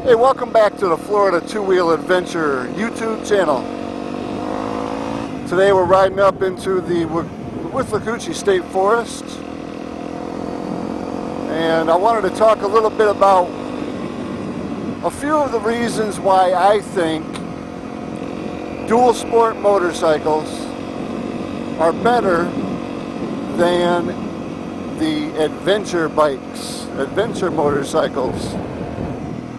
Hey, welcome back to the Florida Two-Wheel Adventure YouTube channel. Today we're riding up into the Withlacoochee State Forest, and I wanted to talk a little bit about a few of the reasons why I think dual sport motorcycles are better than the adventure bikes, adventure motorcycles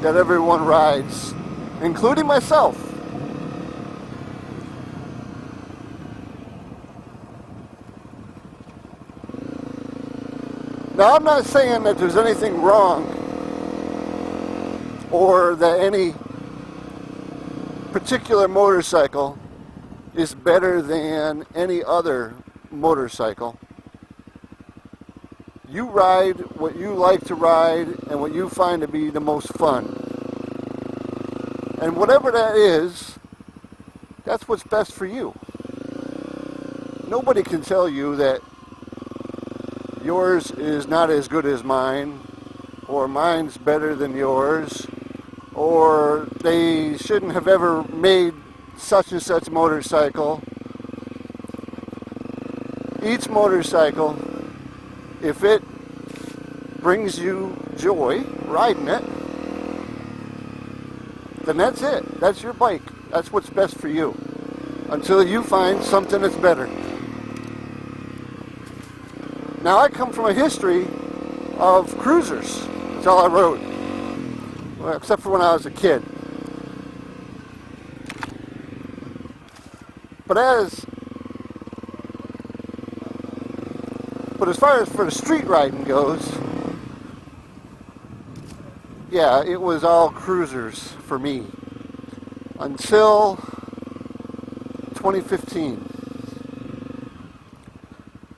that everyone rides, including myself. Now, I'm not saying that there's anything wrong or that any particular motorcycle is better than any other motorcycle. You ride what you like to ride and what you find to be the most fun. And whatever that is, that's what's best for you. Nobody can tell you that yours is not as good as mine, or mine's better than yours, or they shouldn't have ever made such and such motorcycle. Each motorcycle, if it brings you joy riding it, then that's it. That's your bike. That's what's best for you. Until you find something that's better. Now, I come from a history of cruisers. That's all I rode. Well, except for when I was a kid. But as far as for the street riding goes, yeah, it was all cruisers for me until 2015.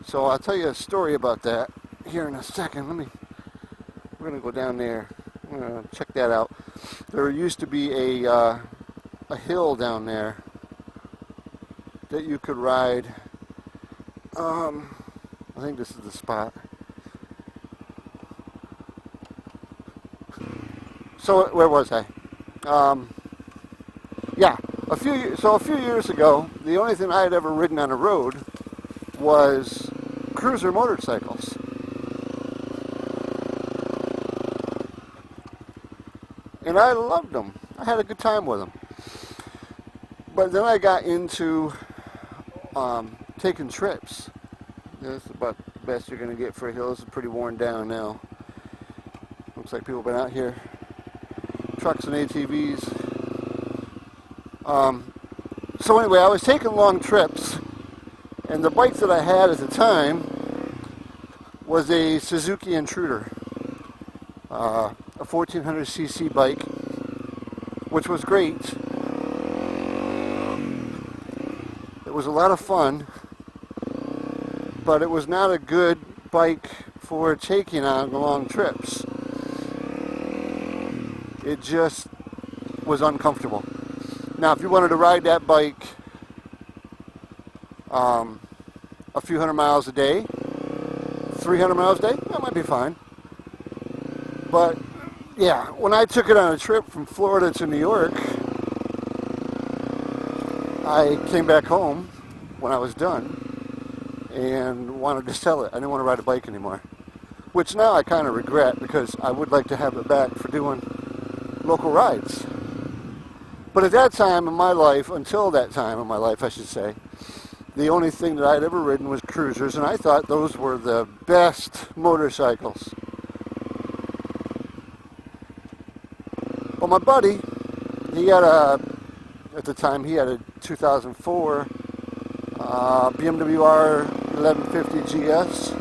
So I'll tell you a story about that here in a second. We're gonna go down there. I'm gonna check that out. There used to be a hill down there that you could ride. I think this is the spot. So where was I? Yeah, a few years ago, the only thing I had ever ridden on a road was cruiser motorcycles. And I loved them. I had a good time with them. But then I got into taking trips. This is about the best you're going to get for a hill. This is pretty worn down now. Looks like people have been out here. Trucks and ATVs. So anyway, I was taking long trips, and the bike that I had at the time was a Suzuki Intruder, a 1400cc bike, which was great. It was a lot of fun, but it was not a good bike for taking on long trips. It just was uncomfortable. Now, if you wanted to ride that bike a few hundred miles a day, 300 miles a day, that might be fine. But yeah, when I took it on a trip from Florida to New York, I came back home when I was done and wanted to sell it. I didn't want to ride a bike anymore, which now I kind of regret, because I would like to have it back for doing local rides. But at that time in my life, until that time in my life I should say, the only thing that I'd ever ridden was cruisers, and I thought those were the best motorcycles. Well, my buddy, at the time he had a 2004 BMW R1150 GS,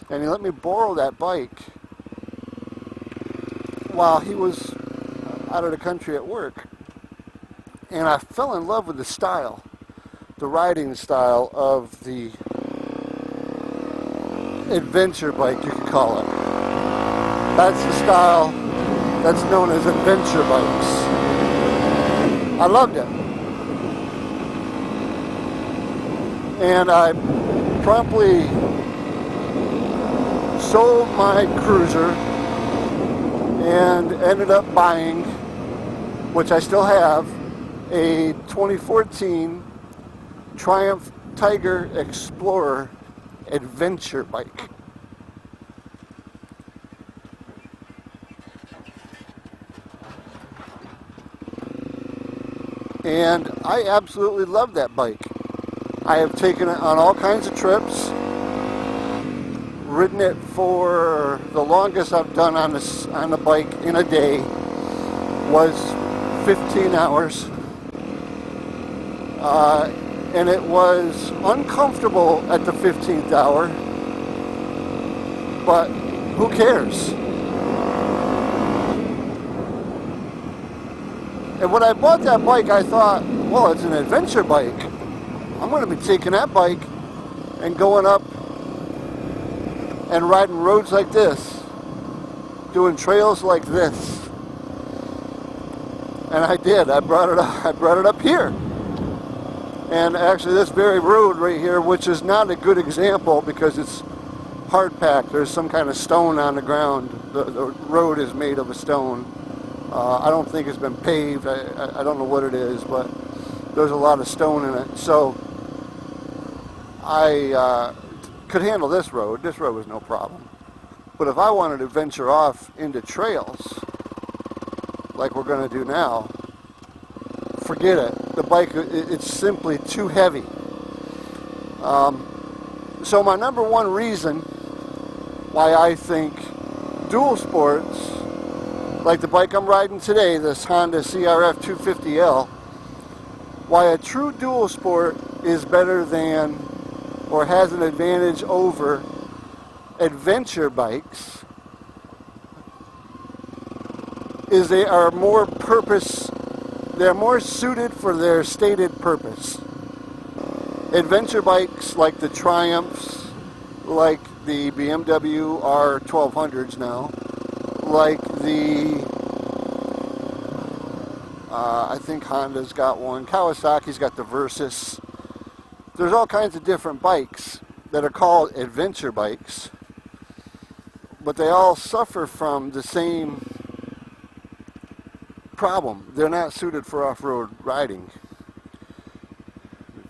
and he let me borrow that bike while he was out of the country at work. And I fell in love with the style, the riding style of the adventure bike, you could call it. That's the style that's known as adventure bikes. I loved it. And I promptly sold my cruiser and ended up buying, which I still have, a 2014 Triumph Tiger Explorer adventure bike. And I absolutely love that bike. I have taken it on all kinds of trips, ridden it for the longest I've done on the bike in a day was 15 hours. And it was uncomfortable at the 15th hour, but who cares? And when I bought that bike, I thought, well, it's an adventure bike. I'm going to be taking that bike and going up and riding roads like this, doing trails like this. And I did. I brought it up here. And actually this very road right here, which is not a good example because it's hard packed. There's some kind of stone on the ground. The road is made of a stone. I don't think it's been paved. I don't know what it is, but there's a lot of stone in it. So I could handle this road. This road was no problem. But if I wanted to venture off into trails, like we're going to do now, forget it. The bike, it's simply too heavy. So my number one reason why I think dual sports, like the bike I'm riding today, this Honda CRF250L, why a true dual sport is better than or has an advantage over adventure bikes is they are more they're more suited for their stated purpose. Adventure bikes like the Triumphs, like the BMW R1200s now, like the, I think Honda's got one, Kawasaki's got the Versys. There's all kinds of different bikes that are called adventure bikes, but they all suffer from the same problem. They're not suited for off-road riding.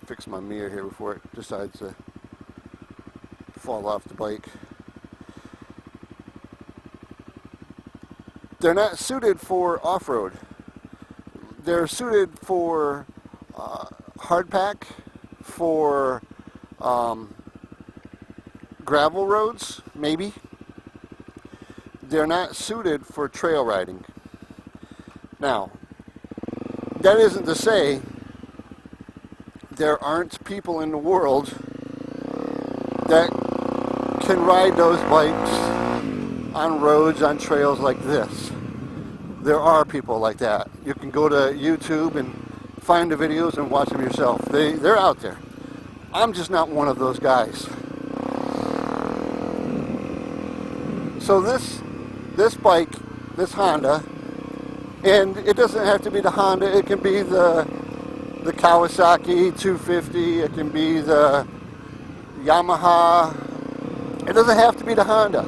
Fix my mirror here before it decides to fall off the bike. They're not suited for off-road. They're suited for hardpack, for gravel roads, maybe. They're not suited for trail riding. Now, that isn't to say there aren't people in the world that can ride those bikes on roads, on trails like this. There are people like that. You can go to YouTube and find the videos and watch them yourself. They're out there. I'm just not one of those guys. So this bike, this Honda, and it doesn't have to be the Honda, it can be the Kawasaki 250, it can be the Yamaha, it doesn't have to be the Honda.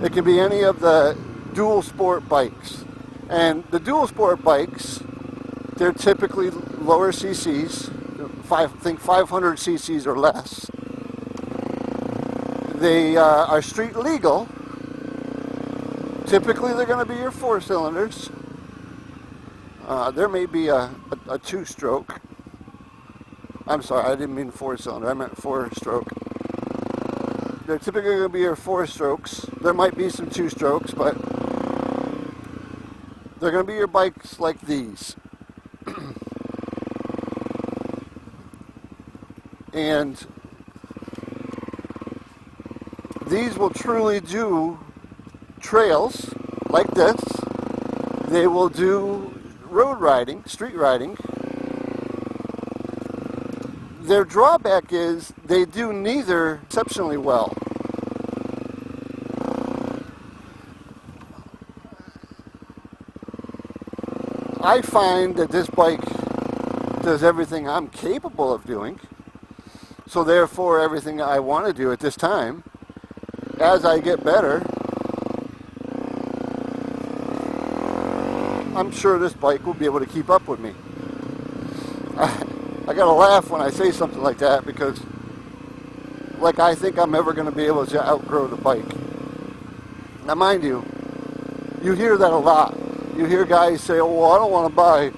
It can be any of the dual sport bikes. And the dual sport bikes, they're typically lower cc's, think 500 cc's or less. They are street legal. Typically they're going to be your 4-cylinders. There may be a 2-stroke. I'm sorry, I didn't mean 4-cylinder, I meant 4-stroke. They're typically going to be your 4-strokes. There might be some 2-strokes, but they're going to be your bikes like these. And these will truly do trails like this. They will do road riding, street riding. Their drawback is they do neither exceptionally well. I find that this bike does everything I'm capable of doing, so therefore everything I want to do at this time. As I get better, I'm sure this bike will be able to keep up with me. I gotta laugh when I say something like that because, like, I think I'm ever going to be able to outgrow the bike. Now, mind you, you hear that a lot. You hear guys say, "Oh, well, I don't want to buy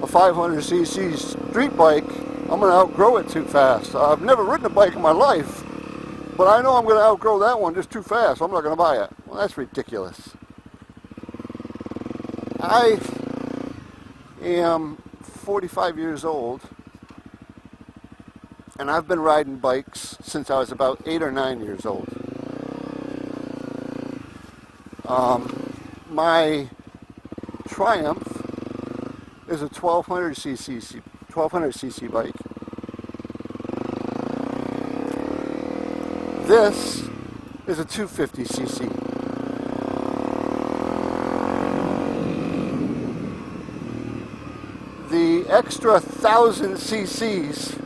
a 500cc street bike. I'm going to outgrow it too fast. I've never ridden a bike in my life, but I know I'm going to outgrow that one just too fast. I'm not going to buy it." Well, that's ridiculous. I am 45 years old, and I've been riding bikes since I was about 8 or 9 years old. My Triumph is a 1200cc bike. This is a 250cc. The extra 1,000 cc's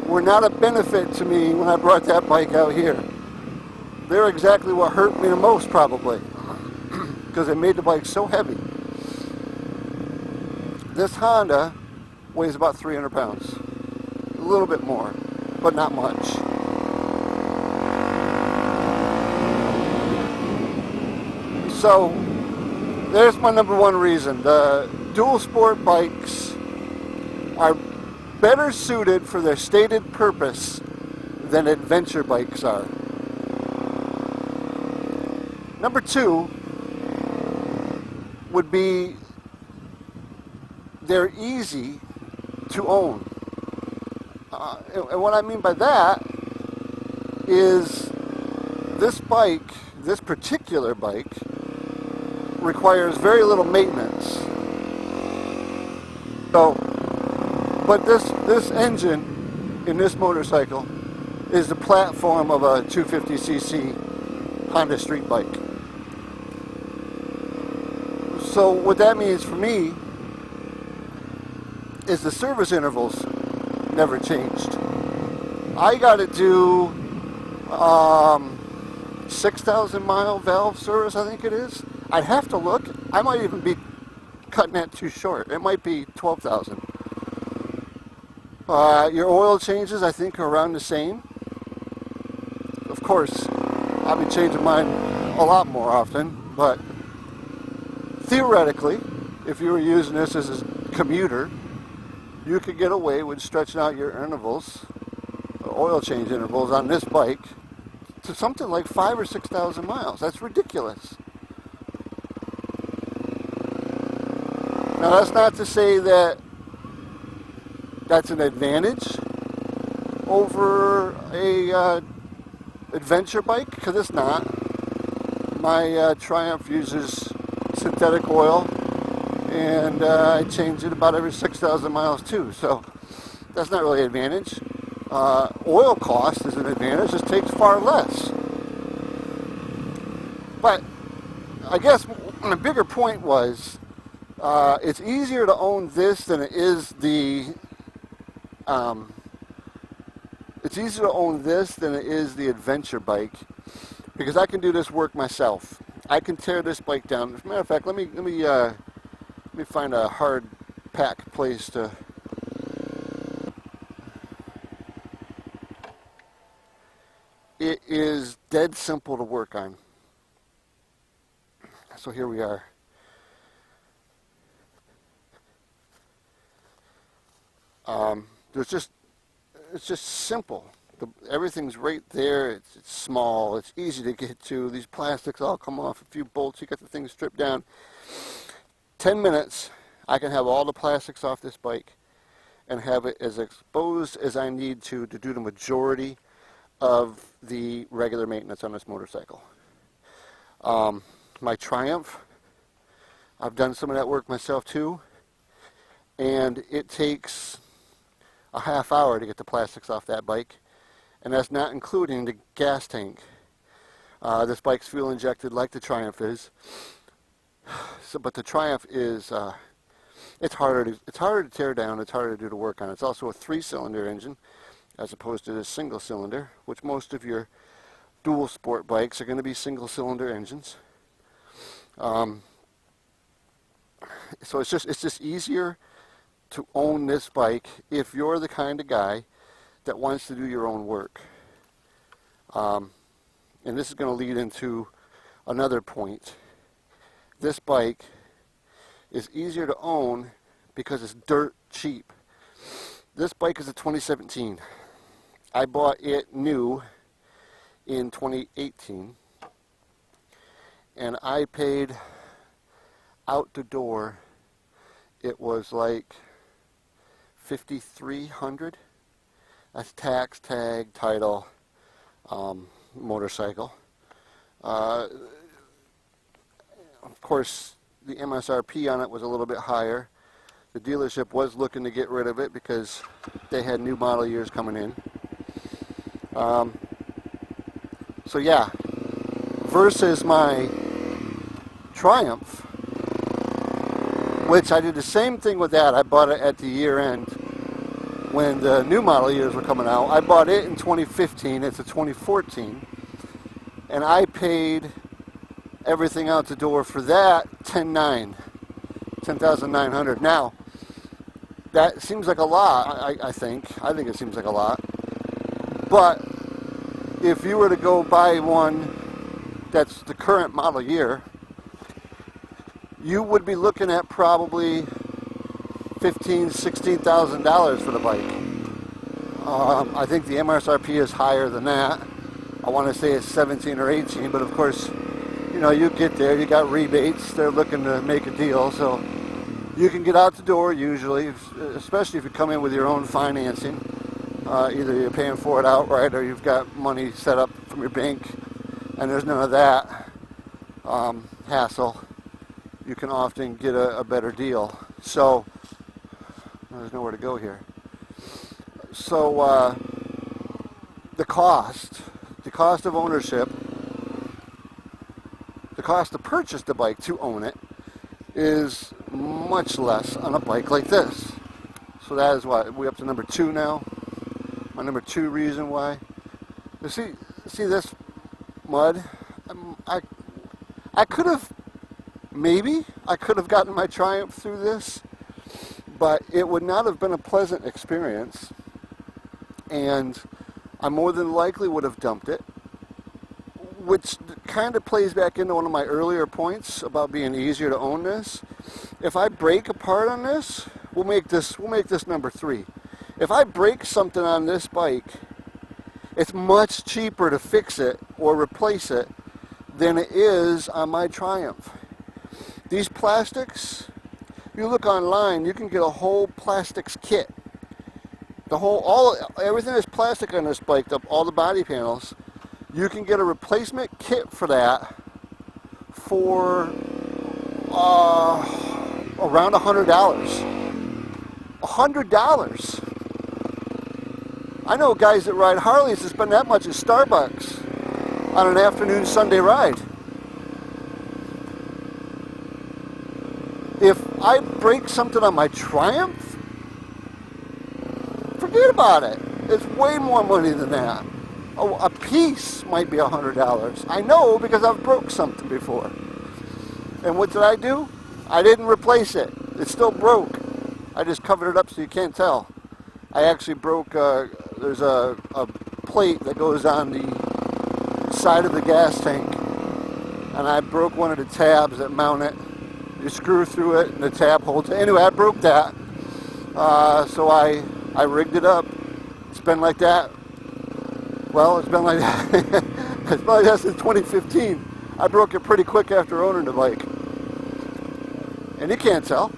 were not a benefit to me when I brought that bike out here. They're exactly what hurt me the most, probably, because it made the bike so heavy. This Honda weighs about 300 pounds. A little bit more, but not much. So, there's my number one reason. The dual sport bikes are better suited for their stated purpose than adventure bikes are. Number two would be they're easy to own. And what I mean by that is this bike, this particular bike, requires very little maintenance. So, but this engine in this motorcycle is the platform of a 250cc Honda street bike. So what that means for me is the service intervals never changed. I got to do 6,000 mile valve service, I think it is. I'd have to look. I might even be cutting that too short. It might be 12,000. Your oil changes, I think, are around the same. Of course, I'll be changing mine a lot more often, but theoretically, if you were using this as a commuter, you could get away with stretching out your intervals, oil change intervals on this bike to something like 5,000 or 6,000 miles. That's ridiculous. Now, that's not to say that that's an advantage over a adventure bike, because it's not. My Triumph uses synthetic oil, and I change it about every 6,000 miles too, so that's not really an advantage. Oil cost is an advantage, it takes far less. But I guess the bigger point was it's easier to own this than it is the adventure bike, because I can do this work myself. I can tear this bike down. As a matter of fact, let me find a hard pack place to. It is dead simple to work on. So here we are. It's just simple. Everything's right there. It's small. It's easy to get to. These plastics all come off. A few bolts. You got the thing stripped down. 10 minutes, I can have all the plastics off this bike and have it as exposed as I need to do the majority of the regular maintenance on this motorcycle. My Triumph, I've done some of that work myself too, and it takes a half hour to get the plastics off that bike, and that's not including the gas tank. This bike's fuel injected like the Triumph is, but the Triumph is it's harder to tear down, it's harder to do the work on. It's also a 3-cylinder engine as opposed to the single cylinder, which most of your dual sport bikes are going to be single cylinder engines. So it's just easier to own this bike if you're the kind of guy that wants to do your own work. And this is going to lead into another point. This bike is easier to own because it's dirt cheap. This bike is a 2017. I bought it new in 2018, and I paid out the door, it was like $5,300. That's tax, tag, title, motorcycle. Of course, the MSRP on it was a little bit higher. The dealership was looking to get rid of it because they had new model years coming in. So yeah, versus my Triumph, which I did the same thing with that. I bought it at the year end when the new model years were coming out. I bought it in 2015. It's a 2014. And I paid everything out the door for that $10,900. Now, that seems like a lot, I think. I think it seems like a lot. But if you were to go buy one that's the current model year, you would be looking at probably $15,000, $16,000 for the bike. I think the MSRP is higher than that. I want to say it's 17 or 18, but of course, you know, you get there, you got rebates, they're looking to make a deal, so you can get out the door usually, especially if you come in with your own financing. Either you're paying for it outright or you've got money set up from your bank, and there's none of that hassle. You can often get a better deal. So, there's nowhere to go here. So, the cost of ownership, the cost to purchase the bike to own it is much less on a bike like this. So that is why we're up to number 2 now. My number 2 reason why. You see this mud? I could have, maybe I could have gotten my Triumph through this, but it would not have been a pleasant experience, and I more than likely would have dumped it, which kind of plays back into one of my earlier points about being easier to own this. If I break apart on this, we'll make this number 3. If I break something on this bike, it's much cheaper to fix it or replace it than it is on my Triumph. These plastics, you look online, you can get a whole plastics kit. Everything is plastic on this bike, all the body panels. You can get a replacement kit for that for around $100. $100. I know guys that ride Harleys that spend that much at Starbucks on an afternoon Sunday ride. If I break something on my Triumph, forget about it. It's way more money than that. Oh, a piece might be $100. I know because I've broke something before. And what did I do? I didn't replace it. It still broke. I just covered it up so you can't tell. I actually broke, there's a plate that goes on the side of the gas tank, and I broke one of the tabs that mount it. You screw through it and the tab holds it. Anyway, I broke that, so I rigged it up. It's been like that. Well, it's been like that. It's been like that since 2015. I broke it pretty quick after owning the bike. And you can't tell.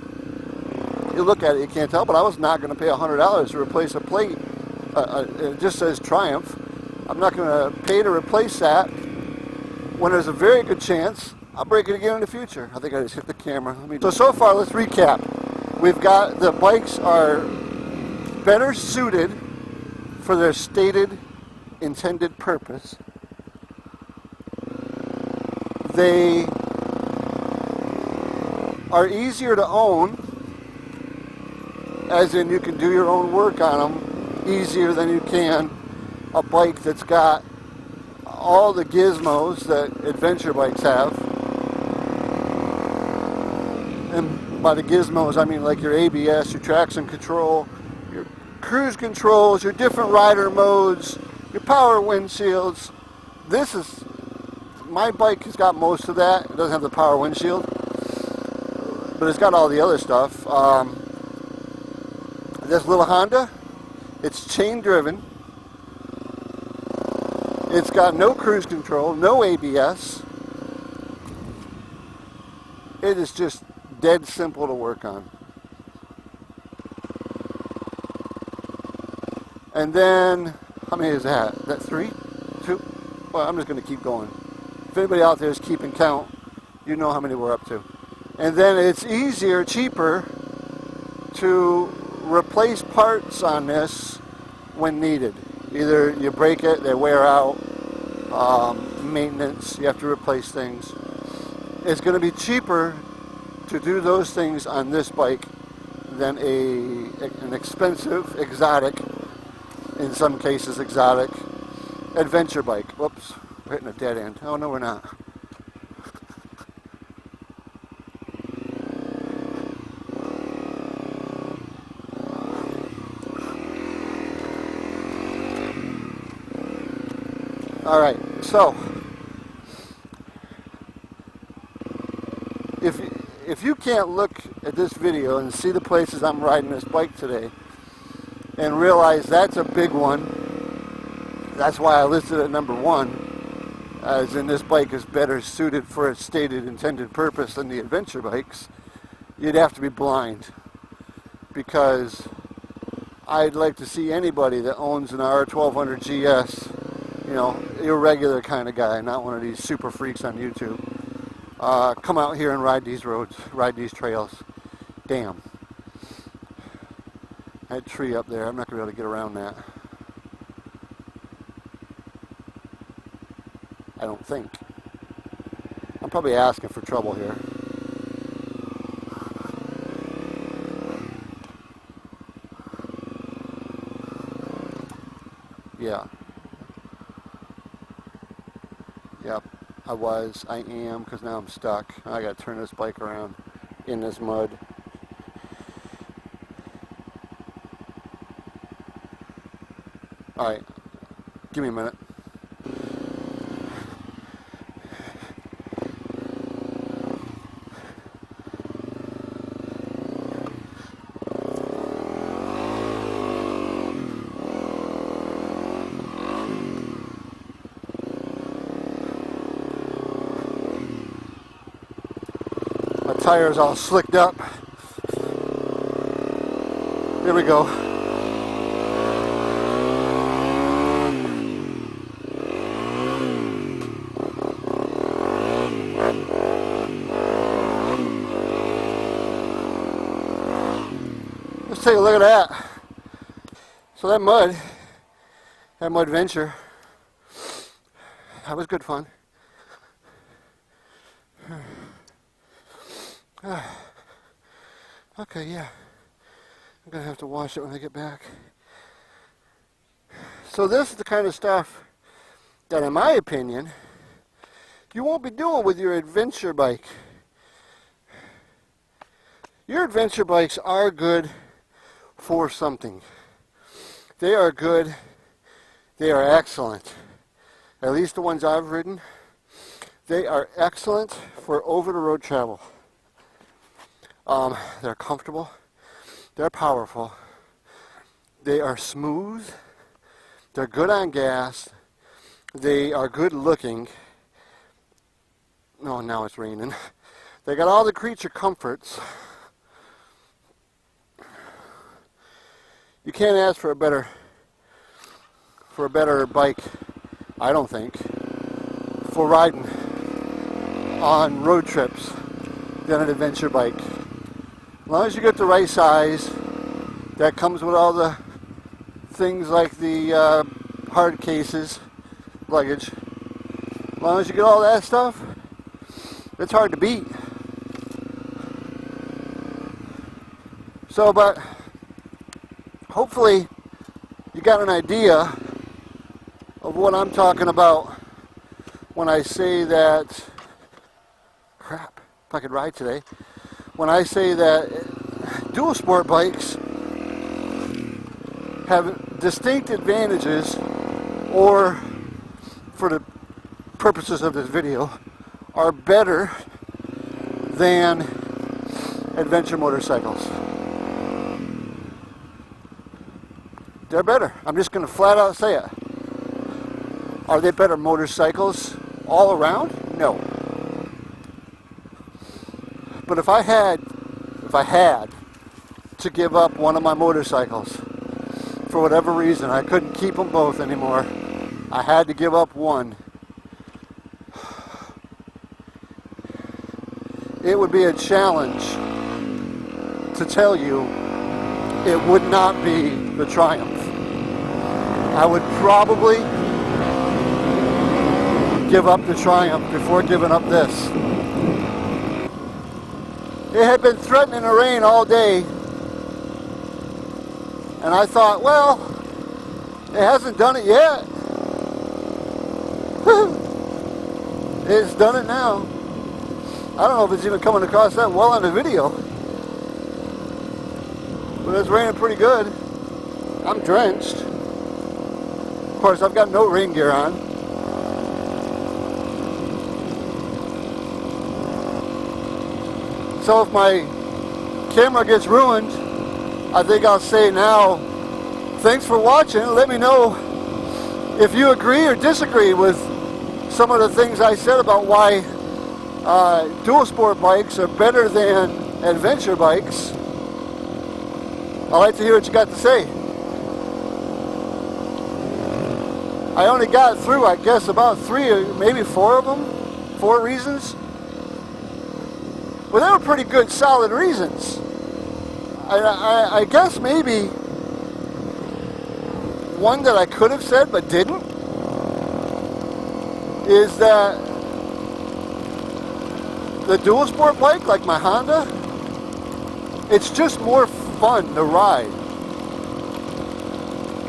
You look at it, you can't tell, but I was not going to pay $100 to replace a plate. It just says Triumph. I'm not going to pay to replace that when there's a very good chance I'll break it again in the future. I think I just hit the camera. So far, let's recap. We've got the bikes are better suited for their stated intended purpose. They are easier to own, as in you can do your own work on them easier than you can a bike that's got all the gizmos that adventure bikes have. And by the gizmos, I mean like your ABS, your traction control, your cruise controls, your different rider modes, your power windshields. This is, my bike has got most of that. It doesn't have the power windshield, but it's got all the other stuff. This little Honda, it's chain driven. It's got no cruise control, no ABS. It is just dead simple to work on. And then, how many is that? Is that 3? 2? Well, I'm just going to keep going. If anybody out there is keeping count, you know how many we're up to. And then it's easier, cheaper to replace parts on this when needed. Either you break it, they wear out, maintenance, you have to replace things. It's going to be cheaper to do those things on this bike than an expensive, exotic, in some cases exotic, adventure bike. Whoops, we're hitting a dead end. Oh no, we're not. All right, so if you can't look at this video and see the places I'm riding this bike today and realize that's a big one, that's why I listed it number 1, as in this bike is better suited for its stated intended purpose than the adventure bikes, you'd have to be blind, because I'd like to see anybody that owns an R1200 GS, you know, your regular kind of guy, not one of these super freaks on YouTube, come out here and ride these roads, ride these trails. Damn. That tree up there, I'm not going to be able to get around that. I don't think. I'm probably asking for trouble here. Yeah. Yep, I am, because now I'm stuck. I got to turn this bike around in this mud. Alright, give me a minute. My tire's all slicked up. There we go. Let's take a look at that. So that mud venture, that was good fun. Okay, yeah. I'm going to have to wash it when I get back. So this is the kind of stuff that, in my opinion, you won't be doing with your adventure bike. Your adventure bikes are good for something. They are good. They are excellent. At least the ones I've ridden. They are excellent for over-the-road travel. They're comfortable. They're powerful. They are smooth. They're good on gas. They are good looking. Oh, now it's raining. They got all the creature comforts. You can't ask for a better bike, I don't think, for riding on road trips than an adventure bike. As long as you get the right size, that comes with all the things like the hard cases, luggage. As long as you get all that stuff, it's hard to beat. So, but hopefully you got an idea of what I'm talking about when I say that, crap, if I could ride today, when I say that dual sport bikes have distinct advantages, or for the purposes of this video, are better than adventure motorcycles. They're better. I'm just going to flat out say it. Are they better motorcycles all around? No. But if I had to give up one of my motorcycles for whatever reason, I couldn't keep them both anymore, I had to give up one, it would be a challenge to tell you it would not be the Triumph. I would probably give up the Triumph before giving up this. It had been threatening to rain all day, and I thought, well, it hasn't done it yet. It's done it now. I don't know if it's even coming across that well on the video, but it's raining pretty good. I'm drenched. Of course, I've got no rain gear on. So if my camera gets ruined, I think I'll say now, thanks for watching. Let me know if you agree or disagree with some of the things I said about why dual sport bikes are better than adventure bikes. I'd like to hear what you got to say. I only got through, I guess, about 3 or maybe 4 of them. 4 reasons. Well, they were pretty good, solid reasons. I guess maybe one that I could have said but didn't is that the dual sport bike, like my Honda, it's just more fun to ride.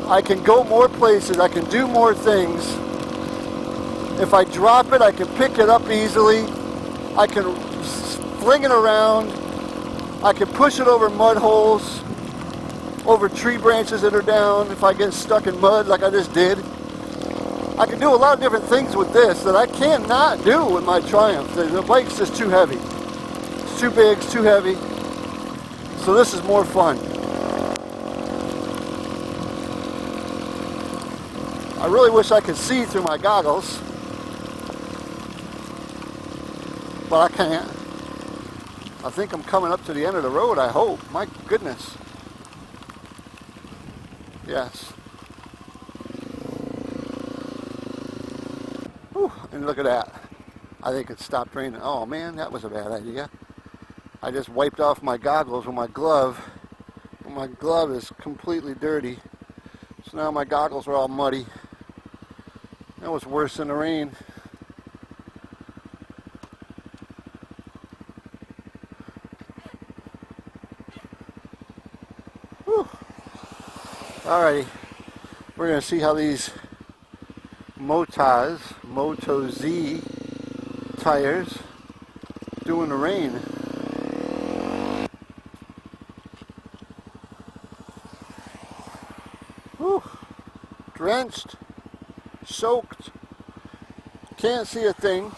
I can go more places, I can do more things. If I drop it, I can pick it up easily. I can fling it around. I can push it over mud holes, over tree branches that are down if I get stuck in mud like I just did. I can do a lot of different things with this that I cannot do with my Triumph. The bike's just too heavy. It's too big, it's too heavy. So this is more fun. I really wish I could see through my goggles, but I can't. I think I'm coming up to the end of the road, I hope. My goodness. Yes. Whew, and look at that. I think it stopped raining. Oh man, that was a bad idea. I just wiped off my goggles with my glove. My glove is completely dirty. So now my goggles are all muddy. That was worse than the rain. Whew. Alrighty, we're going to see how these Moto Z tires do in the rain. Whew. Drenched, soaked, can't see a thing.